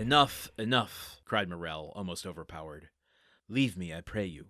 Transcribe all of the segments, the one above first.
Enough, enough, cried Morrel, almost overpowered. Leave me, I pray you.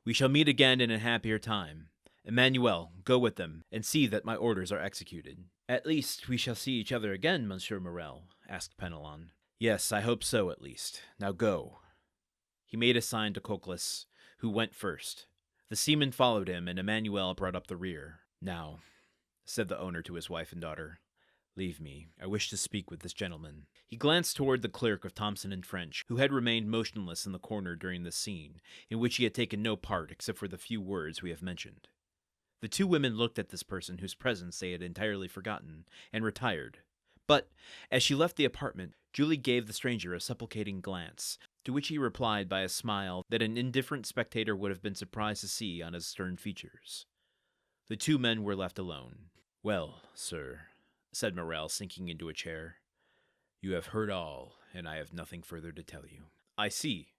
We shall meet again in a happier time. Emmanuel, go with them, and see that my orders are executed. At least we shall see each other again, Monsieur Morrel, asked Penelon. Yes, I hope so, at least. Now go. He made a sign to Cocles, who went first. The seaman followed him, and Emmanuel brought up the rear. Now, said the owner to his wife and daughter, leave me. I wish to speak with this gentleman. He glanced toward the clerk of Thomson and French, who had remained motionless in the corner during the scene, in which he had taken no part except for the few words we have mentioned. The two women looked at this person whose presence they had entirely forgotten, and retired. But, as she left the apartment, Julie gave the stranger a supplicating glance, to which he replied by a smile that an indifferent spectator would have been surprised to see on his stern features. The two men were left alone. Well, sir, said Morrel, sinking into a chair, you have heard all, and I have nothing further to tell you. I see,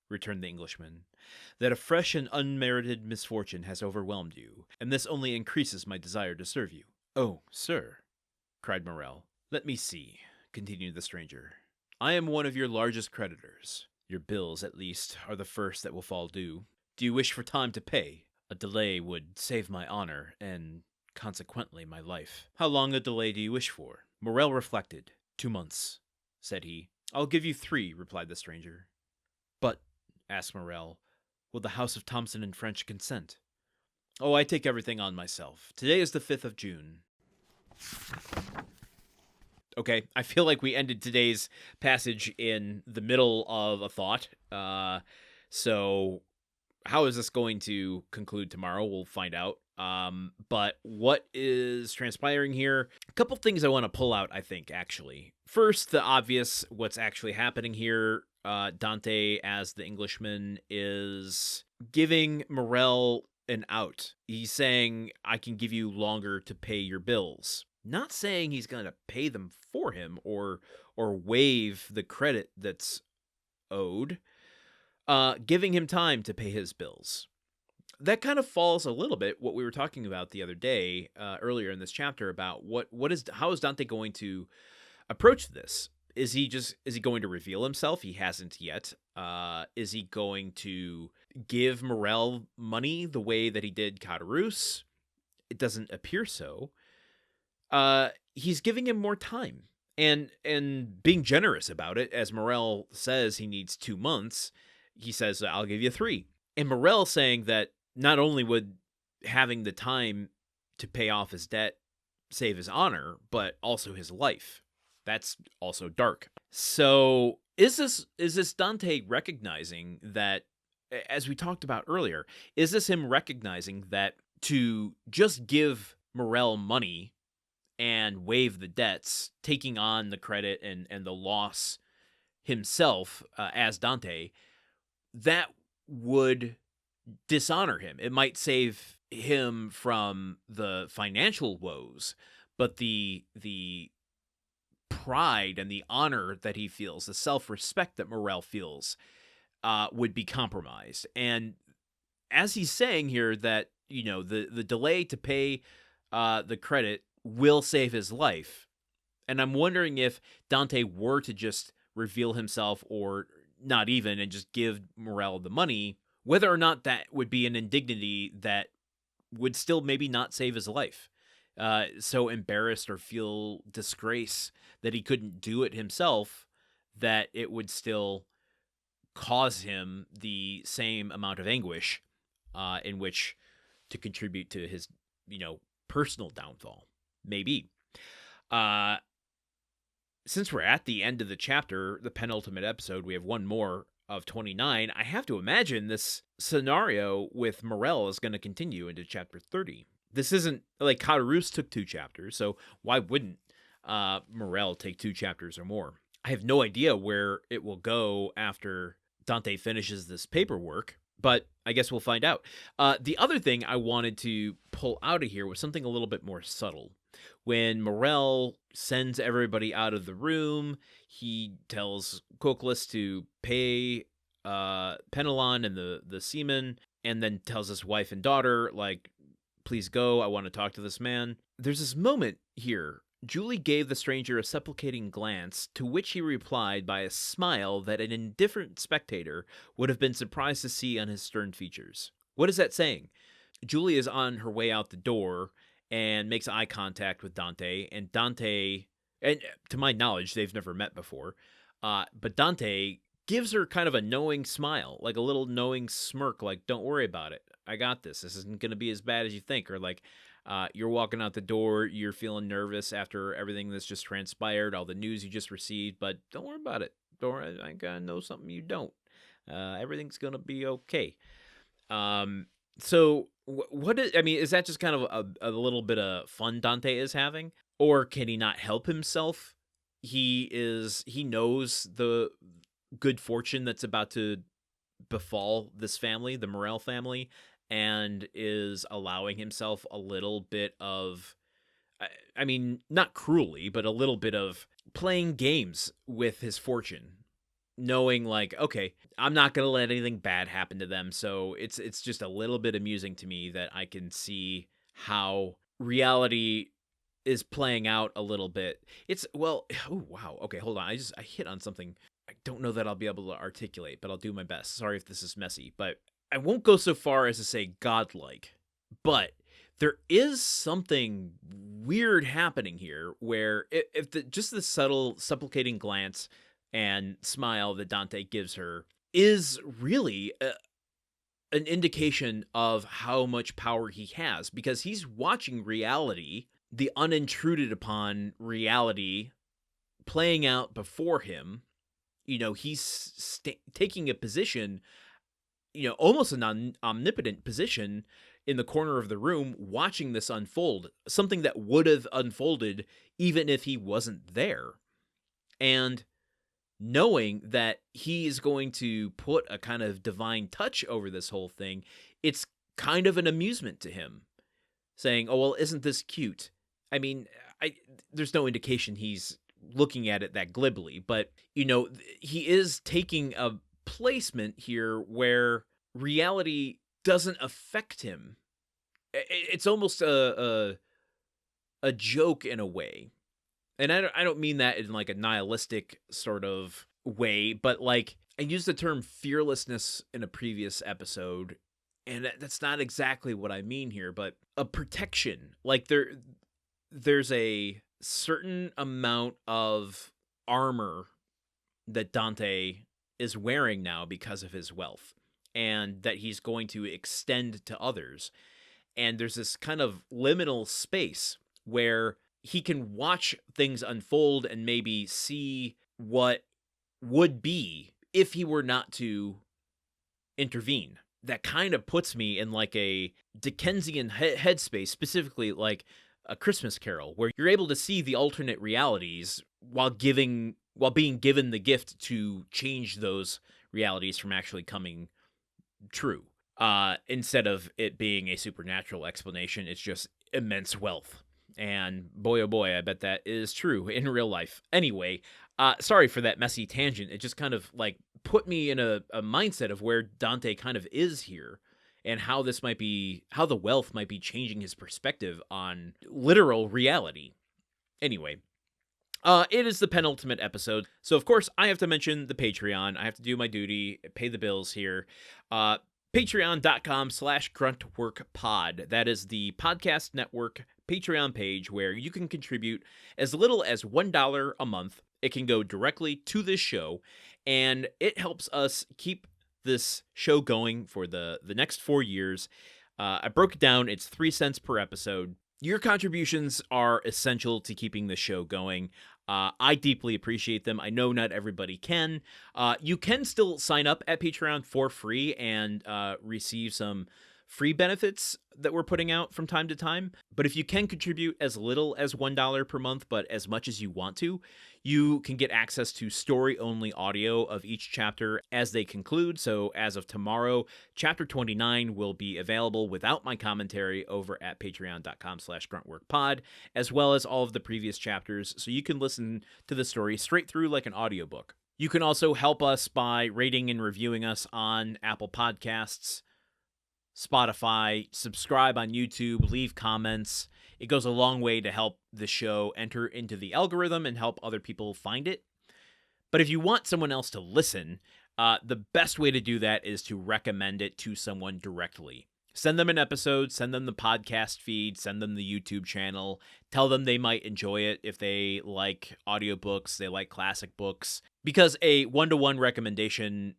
returned the Englishman, that a fresh and unmerited misfortune has overwhelmed you, and this only increases my desire to serve you. Oh, sir, cried Morrel. Let me see, continued the stranger. I am one of your largest creditors. Your bills, at least, are the first that will fall due. Do you wish for time to pay? A delay would save my honor, and consequently my life. How long a delay do you wish for? Morrel reflected. 2 months, said he. I'll give you 3, replied the stranger. But, asked Morrel, will the house of Thomson and French consent? Oh, I take everything on myself. Today is the 5th of June. Okay, I feel like we ended today's passage in the middle of a thought. So how is this going to conclude tomorrow? We'll find out. But what is transpiring here? A couple things I want to pull out, I think, actually. First, the obvious, what's actually happening here. Dante, as the Englishman, is giving Morrel an out. He's saying, I can give you longer to pay your bills. Not saying he's going to pay them for him or waive the credit that's owed. Giving him time to pay his bills. That kind of falls a little bit what we were talking about the other day, earlier in this chapter, about how is Dante going to approach this? Is he going to reveal himself? He hasn't yet. Is he going to give Morrel money the way that he did Caderousse? It doesn't appear so. He's giving him more time and being generous about it. As Morrel says, he needs 2 months. He says, I'll give you 3. And Morrel saying that not only would having the time to pay off his debt save his honor, but also his life. That's also dark. So is this Dante recognizing that, as we talked about earlier, is this him recognizing that to just give Morrel money and waive the debts, taking on the credit and the loss himself as Dante, that would dishonor him? It might save him from the financial woes, but the pride and the honor that he feels, the self-respect that Morrel feels, would be compromised. And as he's saying here that, the delay to pay the credit will save his life. And I'm wondering if Dante were to just reveal himself, or not even, and just give Morrel the money, whether or not that would be an indignity that would still maybe not save his life. So embarrassed or feel disgrace that he couldn't do it himself, that it would still cause him the same amount of anguish in which to contribute to his, personal downfall. Maybe. Since we're at the end of the chapter, the penultimate episode, we have one more of 29. I have to imagine this scenario with Morrel is going to continue into chapter 30. This isn't like Caderousse took 2 chapters, so why wouldn't Morrel take 2 chapters or more? I have no idea where it will go after Dante finishes this paperwork, but I guess we'll find out. The other thing I wanted to pull out of here was something a little bit more subtle. When Morrel sends everybody out of the room, he tells Cocles to pay Penelon and the seaman, and then tells his wife and daughter, like, please go, I want to talk to this man. There's this moment here Julie gave the stranger a supplicating glance, to which he replied by a smile that an indifferent spectator would have been surprised to see on his stern features. What is that saying? Julie is on her way out the door and makes eye contact with Dante, and Dante, and to my knowledge, they've never met before, but Dante gives her kind of a knowing smile, like a little knowing smirk, like, don't worry about it. I got this. This isn't going to be as bad as you think. Or like, you're walking out the door, you're feeling nervous after everything that's just transpired, all the news you just received, but don't worry about it. Don't worry, I gotta know something you don't. Everything's going to be okay. So what is, I mean, is that just kind of a little bit of fun Dante is having? Or can he not help himself? He knows the good fortune that's about to befall this family, the Morrel family, and is allowing himself a little bit of, I mean, not cruelly, but a little bit of playing games with his fortune, knowing like, okay, I'm not going to let anything bad happen to them. So it's just a little bit amusing to me that I can see how reality is playing out a little bit. It's, well, oh wow. Okay, hold on. I hit on something I don't know that I'll be able to articulate, but I'll do my best. Sorry if this is messy, but I won't go so far as to say godlike, but there is something weird happening here where if just the subtle supplicating glance and smile that Dante gives her is really an indication of how much power he has, because he's watching reality, the unintruded upon reality playing out before him. You know, he's taking a position, you know, almost an omnipotent position in the corner of the room, watching this unfold, something that would have unfolded even if he wasn't there. And knowing that he is going to put a kind of divine touch over this whole thing, it's kind of an amusement to him, saying, oh, well, isn't this cute? I mean, there's no indication he's looking at it that glibly, but, you know, he is taking a placement here where reality doesn't affect him. It's almost a joke in a way. And I don't mean that in like a nihilistic sort of way, but like I used the term fearlessness in a previous episode, and that's not exactly what I mean here, but a protection. Like there's a certain amount of armor that Dante is wearing now because of his wealth, and that he's going to extend to others. And there's this kind of liminal space where he can watch things unfold and maybe see what would be if he were not to intervene. That kind of puts me in like a Dickensian headspace, specifically like A Christmas Carol, where you're able to see the alternate realities while being given the gift to change those realities from actually coming true. Instead of it being a supernatural explanation, it's just immense wealth. And boy, oh boy, I bet that is true in real life. Anyway, sorry for that messy tangent. It just kind of like put me in a mindset of where Dante kind of is here, and how the wealth might be changing his perspective on literal reality. Anyway, it is the penultimate episode, so of course I have to mention the Patreon. I have to do my duty, pay the bills here. Patreon.com/gruntworkpod. That is the podcast network Patreon page where you can contribute as little as $1 a month. It can go directly to this show, and it helps us keep this show going for the next 4 years. I broke it down. It's 3 cents per episode. Your contributions are essential to keeping the show going. I deeply appreciate them. I know not everybody can. You can still sign up at Patreon for free and receive some free benefits that we're putting out from time to time. But if you can contribute as little as $1 per month, but as much as you want to, you can get access to story-only audio of each chapter as they conclude. So as of tomorrow, chapter 29 will be available without my commentary over at patreon.com/gruntworkpod, as well as all of the previous chapters. So you can listen to the story straight through like an audiobook. You can also help us by rating and reviewing us on Apple Podcasts, Spotify, subscribe on YouTube, leave comments. It goes a long way to help the show enter into the algorithm and help other people find it. But if you want someone else to listen, the best way to do that is to recommend it to someone directly. Send them an episode, send them the podcast feed, send them the YouTube channel, tell them they might enjoy it if they like audiobooks, they like classic books, because a one-to-one recommendation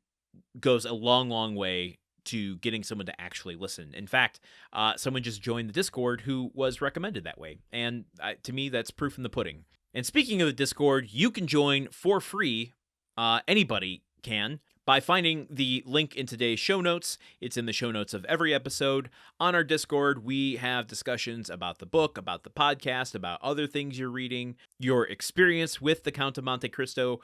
goes a long, long way to getting someone to actually listen. In fact, someone just joined the Discord who was recommended that way, and to me, that's proof in the pudding. And speaking of the Discord, you can join for free, anybody can, by finding the link in today's show notes. It's in the show notes of every episode. On our Discord, we have discussions about the book, about the podcast, about other things you're reading, your experience with the Count of Monte Cristo.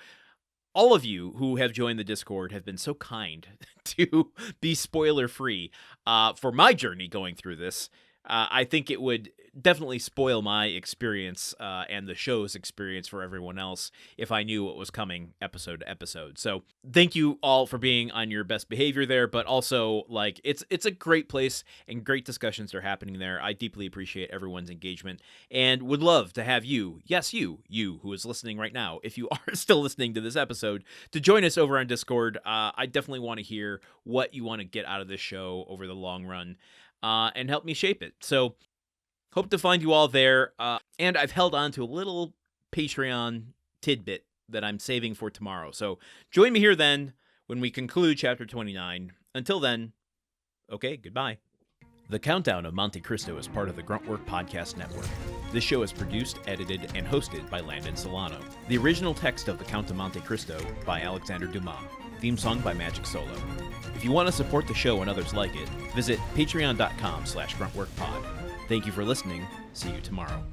All of you who have joined the Discord have been so kind to be spoiler-free for my journey going through this. I think it would definitely spoil my experience and the show's experience for everyone else if I knew what was coming episode to episode. So thank you all for being on your best behavior there, but also, like, it's a great place and great discussions are happening there. I deeply appreciate everyone's engagement and would love to have you, yes, you who is listening right now, if you are still listening to this episode, to join us over on Discord. I definitely want to hear what you want to get out of this show over the long run. And help me shape it. So, hope to find you all there. And I've held on to a little Patreon tidbit that I'm saving for tomorrow. So, join me here then when we conclude Chapter 29. Until then, okay, goodbye. The Countdown of Monte Cristo is part of the Gruntwork Podcast Network. This show is produced, edited, and hosted by Landon Solano. The original text of The Count of Monte Cristo by Alexandre Dumas. Theme song by Magic Solo. If you want to support the show and others like it, visit patreon.com/gruntworkpod. Thank you for listening. See you tomorrow.